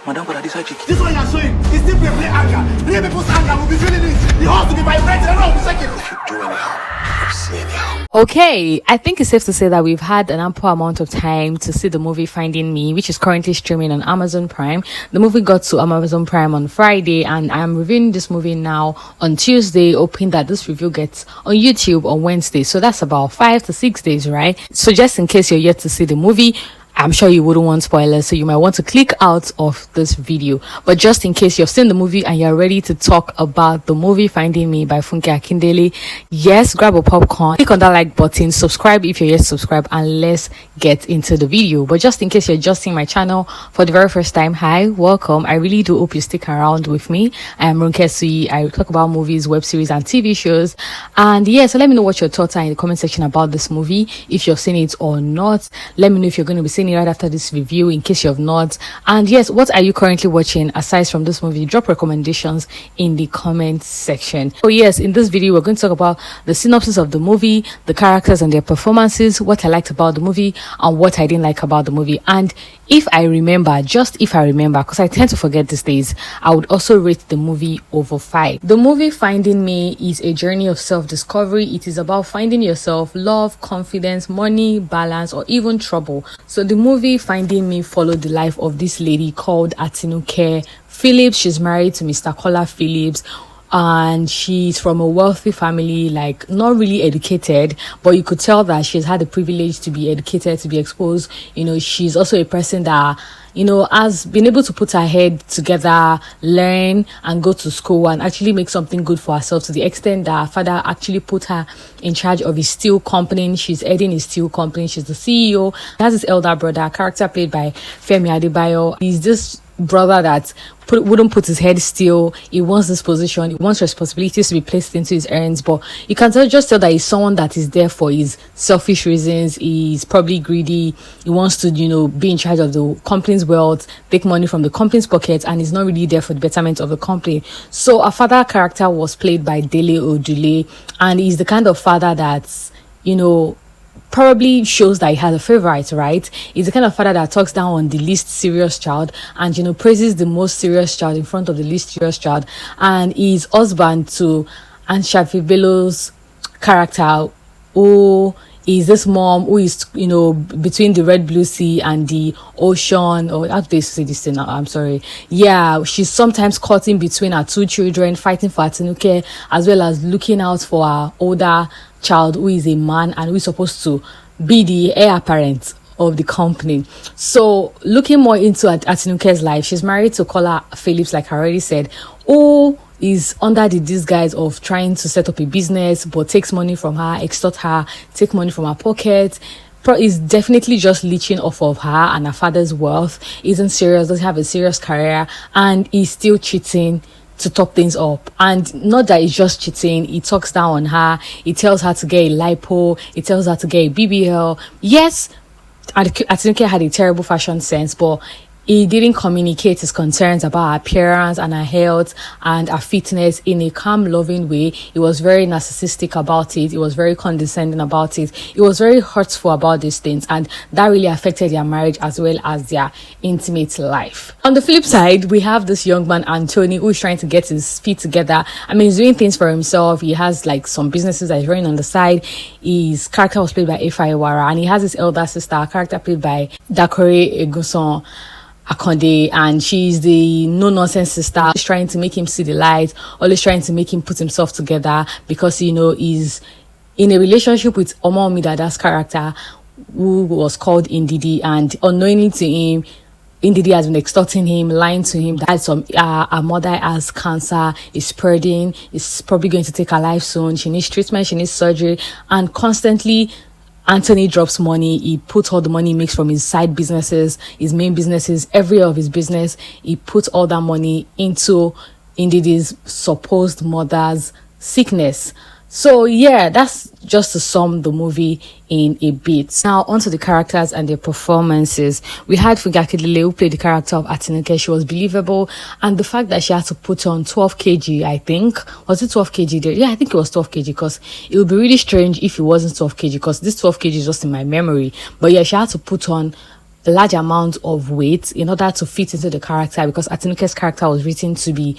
Madam, what are these chick? This one you're showing is still play anger. Real people's anger will be feeling it. The house will be vibrating. I don't know, check it. If you do anyhow, see anyhow. Okay, I think it's safe to say that we've had an ample amount of time to see the movie Finding Me, which is currently streaming on Amazon Prime. The movie got to Amazon Prime on Friday, and I'm reviewing this movie now on Tuesday, hoping that this review gets on YouTube on Wednesday. So that's about 5 to 6 days, right? So just in case you're yet to see the movie, I'm sure you wouldn't want spoilers, so you might want to click out of this video. But just in case you've seen the movie and you're ready to talk about the movie Finding Me by Funke Akindele, yes, grab a popcorn, click on that like button, subscribe if you're yet to subscribe, and let's get into the video. But just in case you're just seeing my channel for the very first time, hi, welcome. I really do hope you stick around with me. I am Ronke Suyi. I talk about movies, web series, and TV shows. And yeah, so let me know what your thoughts are in the comment section about this movie, if you've seen it or not. Let me know if you're going to be seeing right after this review, in case you have not. And yes, what are you currently watching aside from this movie? Drop recommendations in the comment section. So yes, in this video we're going to talk about the synopsis of the movie, the characters and their performances, what I liked about the movie and what I didn't like about the movie. And if I remember, because I tend to forget these days, I would also rate the movie over 5. The movie Finding Me is a journey of self-discovery. It is about finding yourself, love, confidence, money, balance, or even trouble. So the movie Finding Me followed the life of this lady called Atinuke Phillips. She's married to Mr. Kola Phillips, and she's from a wealthy family, like not really educated, but you could tell that she's had the privilege to be educated, to be exposed. You know, she's also a person that, you know, has been able to put her head together, learn and go to school and actually make something good for herself, to the extent that her father actually put her in charge of his steel company. She's heading his steel company. She's the CEO. He has his elder brother, a character played by Femi Adebayo. He's this brother that wouldn't put his head still. He wants this position, he wants responsibilities to be placed into his hands, but you can just tell that he's someone that is there for his selfish reasons. He's probably greedy. He wants to, you know, be in charge of the company's wealth, take money from the company's pockets, and he's not really there for the betterment of the company. So our father character was played by Dele Odule, and he's the kind of father that's, you know, probably shows that he has a favorite, right? He's the kind of father that talks down on the least serious child and, you know, praises the most serious child in front of the least serious child. And he's husband to Shaffy Bello's character, who is this mom who is, you know, between the red blue sea and the ocean, or how do they say this thing now? I'm sorry. Yeah, she's sometimes caught in between her two children, fighting for Atinuke, as well as looking out for her older child, who is a man and who is supposed to be the heir apparent of the company. So looking more into Atinuke's life, she's married to Kola Phillips, like I already said, who is under the disguise of trying to set up a business, but takes money from her, extort her, take money from her pocket, is definitely just leeching off of her and her father's wealth, isn't serious, doesn't have a serious career, and is still cheating to top things up. And not that he's just cheating, he talks down on her, he tells her to get a lipo, he tells her to get a BBL. Yes, Atinuke had a terrible fashion sense, but he didn't communicate his concerns about her appearance and her health and her fitness in a calm, loving way. He was very narcissistic about it. He was very condescending about it. He was very hurtful about these things, and that really affected their marriage as well as their intimate life. On the flip side, we have this young man, Anthony, who is trying to get his feet together. I mean, he's doing things for himself. He has like some businesses that he's running on the side. His character was played by Efe Iwara, and he has his elder sister, a character played by Dakore Egbuson-Akande, and she's the no-nonsense sister. She's trying to make him see the light, always trying to make him put himself together, because, you know, he's in a relationship with Omowunmi Dada's character, who was called Indidi, and unknowingly to him, Indidi has been extorting him, lying to him that her mother has cancer, is spreading, is probably going to take her life soon, she needs treatment, she needs surgery, and constantly Anthony drops money. He puts all the money he makes from his side businesses, his main businesses, every of his business. He puts all that money into Indidi's supposed mother's sickness. So yeah, that's just to sum the movie in a bit. Now onto the characters and their performances. We had Funke Akindele, who played the character of Atinuke. She was believable, and the fact that she had to put on 12 kg, I think, was it 12 kg there? Yeah, I think it was 12 kg, because it would be really strange if it wasn't 12 kg, because this 12 kg is just in my memory. But yeah, she had to put on a large amount of weight in order to fit into the character, because Atinuke's character was written to be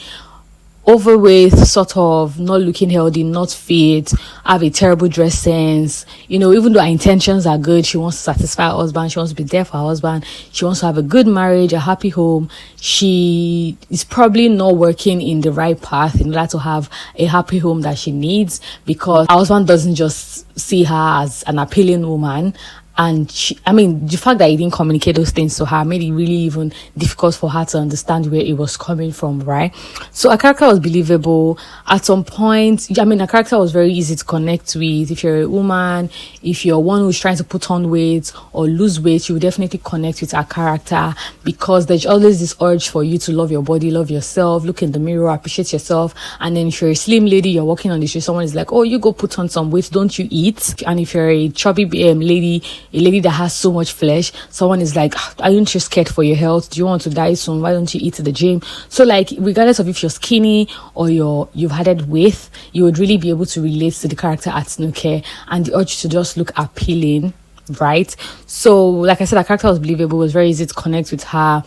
overweight, sort of not looking healthy, not fit, have a terrible dress sense. Even though her intentions are good, she wants to satisfy her husband, she wants to be there for her husband, she wants to have a good marriage, a happy home. She is probably not working in the right path in order to have a happy home that she needs, because her husband doesn't just see her as an appealing woman. And the fact that he didn't communicate those things to her made it really even difficult for her to understand where it was coming from, right? So her character was believable. At some point, her character was very easy to connect with. If you're a woman, if you're one who's trying to put on weight or lose weight, you will definitely connect with her character, because there's always this urge for you to love your body, love yourself, look in the mirror, appreciate yourself. And then if you're a slim lady, you're walking on the street, someone is like, oh, you go put on some weight, don't you eat? And if you're a chubby lady, a lady that has so much flesh, someone is like, aren't you scared for your health? Do you want to die soon? Why don't you eat at the gym? So regardless of if you're skinny or you've added weight, you would really be able to relate to the character Atinuke and the urge to just look appealing, right? So like I said, her character was believable, it was very easy to connect with her.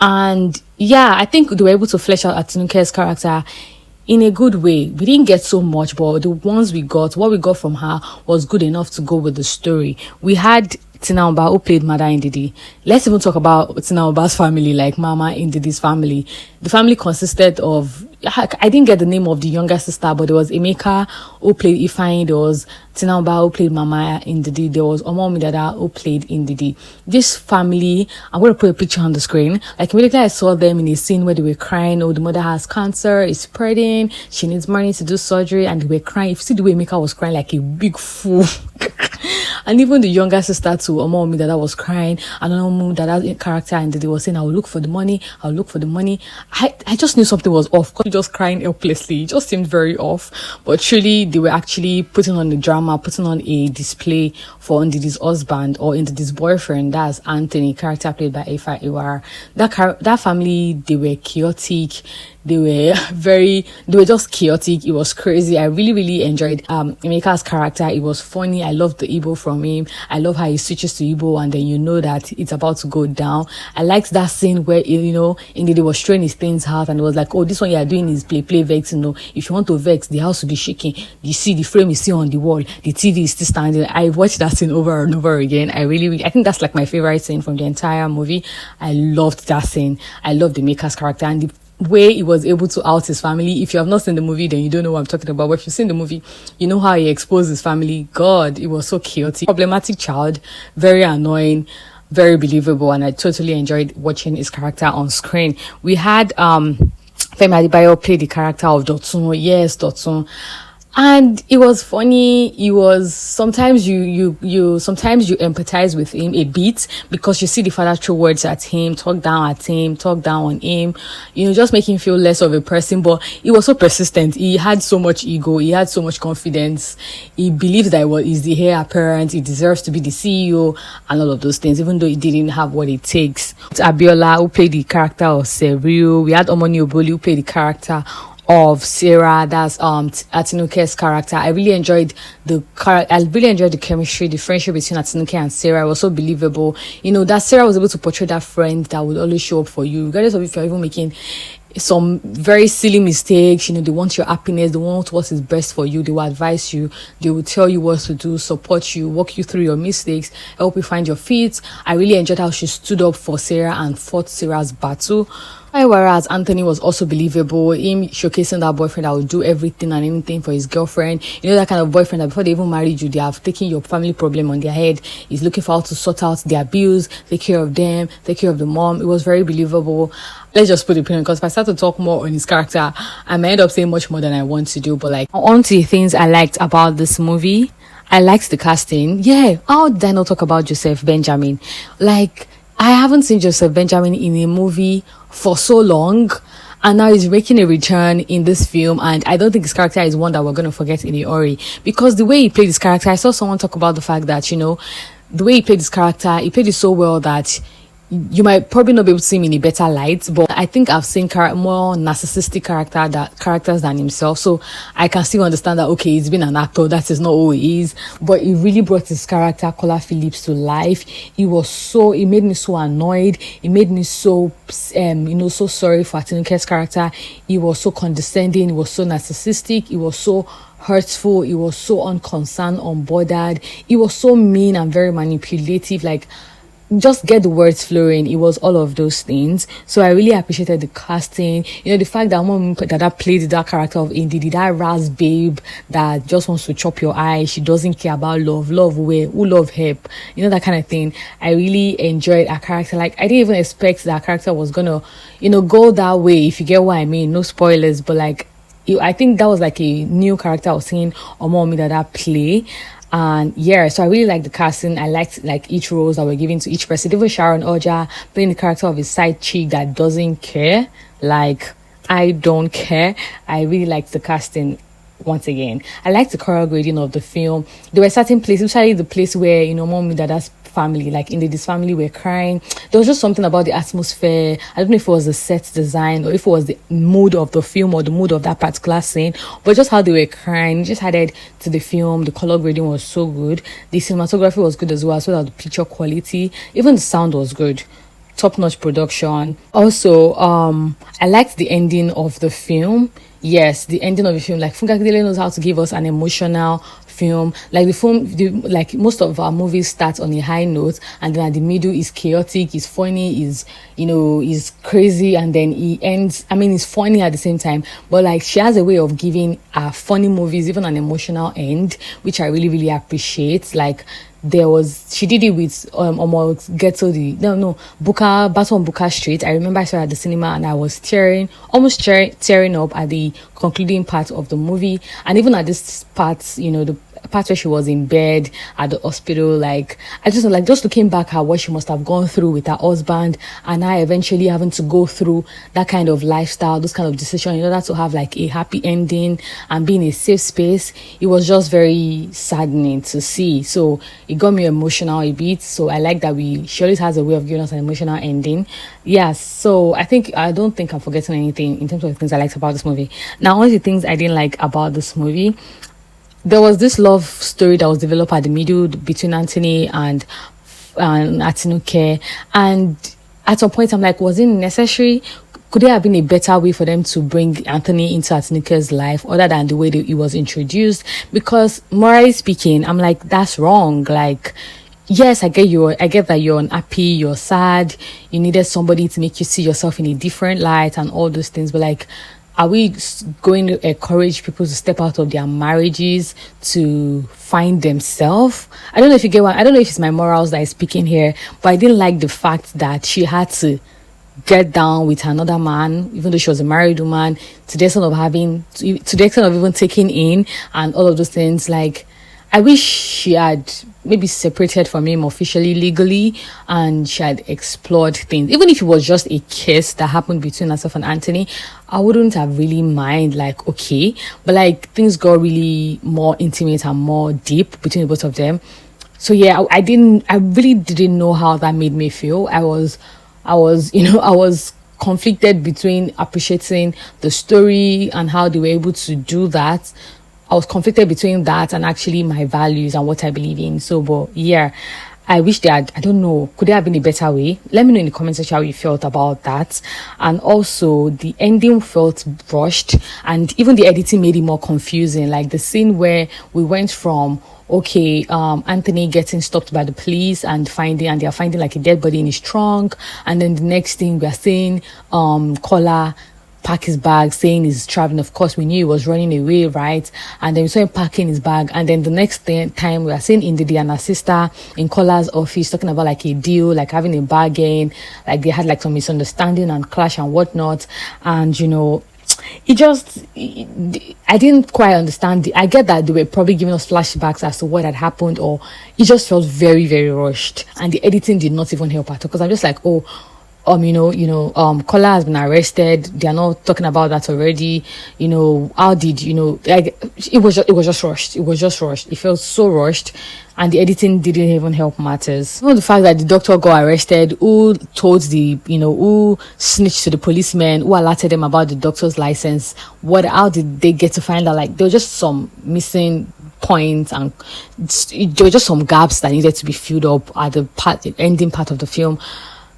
And I think they were able to flesh out Atinuke's character in a good way. We didn't get so much, but the ones what we got from her was good enough to go with the story. We had Tina Oba, who played Mother Ndidi. Let's even talk about Tina Oba's family, like Mama Ndidi's family. The family consisted of, I didn't get the name of the younger sister, but there was Emeka, who played Ifeanyi. There was Tina Oba, who played Mama Ndidi. There was Omowunmi Dada, who played Ndidi. This family, I'm going to put a picture on the screen. Immediately I saw them in a scene where they were crying, oh, the mother has cancer, it's spreading, she needs money to do surgery, and they were crying. If you see the way Emeka was crying like a big fool. And even the younger sister to Omowunmi Dada was crying, and Omowunmi Dada's character and they was saying, I'll look for the money. I just knew something was off, because just crying helplessly. It just seemed very off. But truly, they were actually putting on the drama, putting on a display for Ndidi's husband, or Ndidi's boyfriend, that's Anthony, character played by Efe Iwara. That family, they were chaotic. They were just chaotic. It was crazy. I really, really enjoyed Emeka's character. It was funny. I loved the Igbo from him. I love how he switches to Igbo and then you know that it's about to go down. I liked that scene where, Ndidi was throwing his things out and it was like, oh, this one you are doing is play vex. If you want to vex, the house will be shaking. You see the frame you see on the wall. The TV is still standing. I watched that scene over and over again. I think that's like my favorite scene from the entire movie. I loved that scene. I loved Emeka's character and the way he was able to out his family. If you have not seen the movie, then you don't know what I'm talking about. But if you've seen the movie, you know how he exposed his family. God, it was so chaotic. Problematic child, very annoying, very believable, and I totally enjoyed watching his character on screen. We had Femi Adebayo play the character of Dotun. Yes, Dotun. And it was funny. It was sometimes you empathize with him a bit, because you see the father throw words at him, talk down on him, just make him feel less of a person. But he was so persistent. He had so much ego. He had so much confidence. He believes that he's the heir apparent. He deserves to be the CEO and all of those things, even though he didn't have what it takes. Abiola, who played the character of Serio. We had Omoni Oboli, who played the character of Sarah, that's Atinuke's character. I really enjoyed the chemistry, the friendship between Atinuke and Sarah. It was so believable. That Sarah was able to portray that friend that would always show up for you, regardless of if you're even making some very silly mistakes. They want your happiness, they want what is best for you, they will advise you, they will tell you what to do, support you, walk you through your mistakes, help you find your feet. I really enjoyed how she stood up for Sarah and fought Sarah's battle. Whereas Anthony was also believable, him showcasing that boyfriend that would do everything and anything for his girlfriend. That kind of boyfriend that before they even married you, they have taken your family problem on their head. He's looking for how to sort out their bills, take care of them, take care of the mom. It was very believable. Let's just put a pin on, because if I start to talk more on his character, I might end up saying much more than I want to do. But on to the things I liked about this movie. I liked the casting. Yeah, how did I not talk about Joseph Benjamin? I haven't seen Joseph Benjamin in a movie for so long, and now he's making a return in this film, and I don't think his character is one that we're going to forget in a hurry, because the way he played his character, I saw someone talk about the fact that, the way he played his character, he played it so well that you might probably not be able to see him in a better light, but I think I've seen more narcissistic characters than himself, so I can still understand that, okay, he's been an actor, that is not who he is, but he really brought his character, Kola Phillips, to life. It made me so annoyed, it made me so, so sorry for Atinuke's character. He was so condescending, he was so narcissistic, he was so hurtful, he was so unconcerned, unbothered, he was so mean and very manipulative, like, just get the words flowing. It was all of those things. So I really appreciated the casting. The fact that Omowunmi Dada played that character of Indidi, that Raz babe that just wants to chop your eye. She doesn't care about love. Love where? Who love help? That kind of thing. I really enjoyed her character. Like, I didn't even expect that character was gonna, go that way, if you get what I mean. No spoilers, but like, I think that was like a new character I was seeing Omowunmi Dada play. And yeah, so I really liked the casting. I liked like each roles that were given to each person. Even Sharon Ooja playing the character of his side chick that doesn't care. Like, I don't care. I really liked the casting. Once again, I liked the color grading of the film. There were certain places, especially the place where Omowunmi Dada's family, like in this family, were crying. There was just something about the atmosphere. I don't know if it was the set design or if it was the mood of the film or the mood of that particular scene, but just how they were crying just added to the film. The color grading was so good. The cinematography was good as well, so that the picture quality, even the sound was good. Top-notch production. Also, I liked the ending of the film. Yes, the ending of the film, like Funke Akindele knows how to give us an emotional film. Like like most of our movies start on a high note, and then at the middle is chaotic, is funny, is crazy, and then he ends. I mean, it's funny at the same time, but like she has a way of giving our funny movies even an emotional end, which I really, really appreciate. Like, she did it with Buka Battle on Buka Street. I remember I saw it at the cinema and I was almost tearing up at the concluding part of the movie, and even at this part, the part where she was in bed at the hospital. Like, I just looking back at what she must have gone through with her husband, and I eventually having to go through that kind of lifestyle, those kind of decisions in order to have like a happy ending and be in a safe space. It was just very saddening to see. So it got me emotional a bit. So I like that she always has a way of giving us an emotional ending. Yeah, so I don't think I'm forgetting anything in terms of the things I liked about this movie. Now, one of the things I didn't like about this movie, there was this love story that was developed at the middle between Anthony and Atinuke, and at some point I'm like, was it necessary? Could there have been a better way for them to bring Anthony into Atinuke's life other than the way that he was introduced? Because morally speaking, I'm like, that's wrong. Like, yes, I get that you're unhappy, you're sad, you needed somebody to make you see yourself in a different light and all those things, but like, are we going to encourage people to step out of their marriages to find themselves? I don't know if you get I don't know if it's my morals that is speaking here, but I didn't like the fact that she had to get down with another man, even though she was a married woman, to the extent of even taking in and all of those things. Like, I wish she had maybe separated from him officially, legally, and she had explored things. Even if it was just a kiss that happened between herself and Anthony, I wouldn't have really mind, like, okay. But like, things got really more intimate and more deep between the both of them. So yeah, I really didn't know how that made me feel. I was conflicted between appreciating the story and how they were able to do that. I was conflicted between that and actually my values and what I believe in. So, but yeah, I wish I don't know, could there have been a better way? Let me know in the comments section how you felt about that. And also, the ending felt rushed, and even the editing made it more confusing. Like the scene where we went from, okay, Anthony getting stopped by the police and they're finding like a dead body in his trunk, and then the next thing we are seeing Kola pack his bag, saying he's traveling. Of course, we knew he was running away, right? And then we saw him packing his bag, and then the next time we are seeing Indidi and her sister in Kola's office talking about like a deal, like having a bargain, like they had like some misunderstanding and clash and whatnot. And I didn't quite understand. I get that they were probably giving us flashbacks as to what had happened, or it just felt very, very rushed, and the editing did not even help at all, because I'm just like, oh, Kola has been arrested. They are not talking about that already. How did, like, it was just rushed. It was just rushed. It felt so rushed, and the editing didn't even help matters. Even the fact that the doctor got arrested, who told who snitched to the policeman, who alerted them about the doctor's license, how did they get to find out? Like, there were just some missing points, and there were just some gaps that needed to be filled up at the ending part of the film.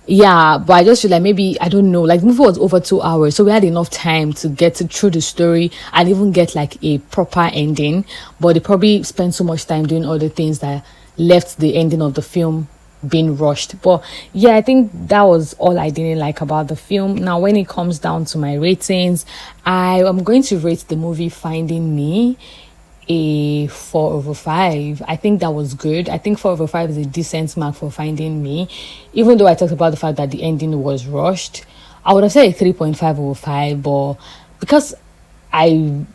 Yeah, but I just feel like, maybe, I don't know, like, the movie was over 2 hours, so we had enough time to get through the story and even get like a proper ending. But they probably spent so much time doing other things that left the ending of the film being rushed. But yeah, I think that was all I didn't like about the film. Now, when it comes down to my ratings, I am going to rate the movie Finding Me a 4/5. I think that was good. I think 4/5 is a decent mark for Finding Me, even though I talked about the fact that the ending was rushed. I would have said a 3.5/5, but because the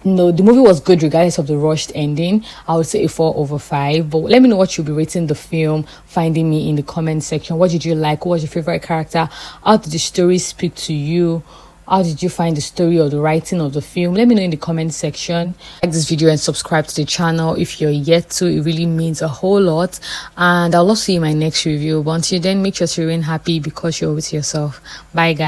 movie was good regardless of the rushed ending, I would say a 4/5. But let me know what you'll be rating the film Finding Me in the comment section. What did you like? What was your favorite character? How did the story speak to you? How did you find the story or the writing of the film? Let me know in the comment section. Like this video and subscribe to the channel if you're yet to. It really means a whole lot. And I'll also see you in my next review. But until then, make sure to remain happy because you're with yourself. Bye, guys.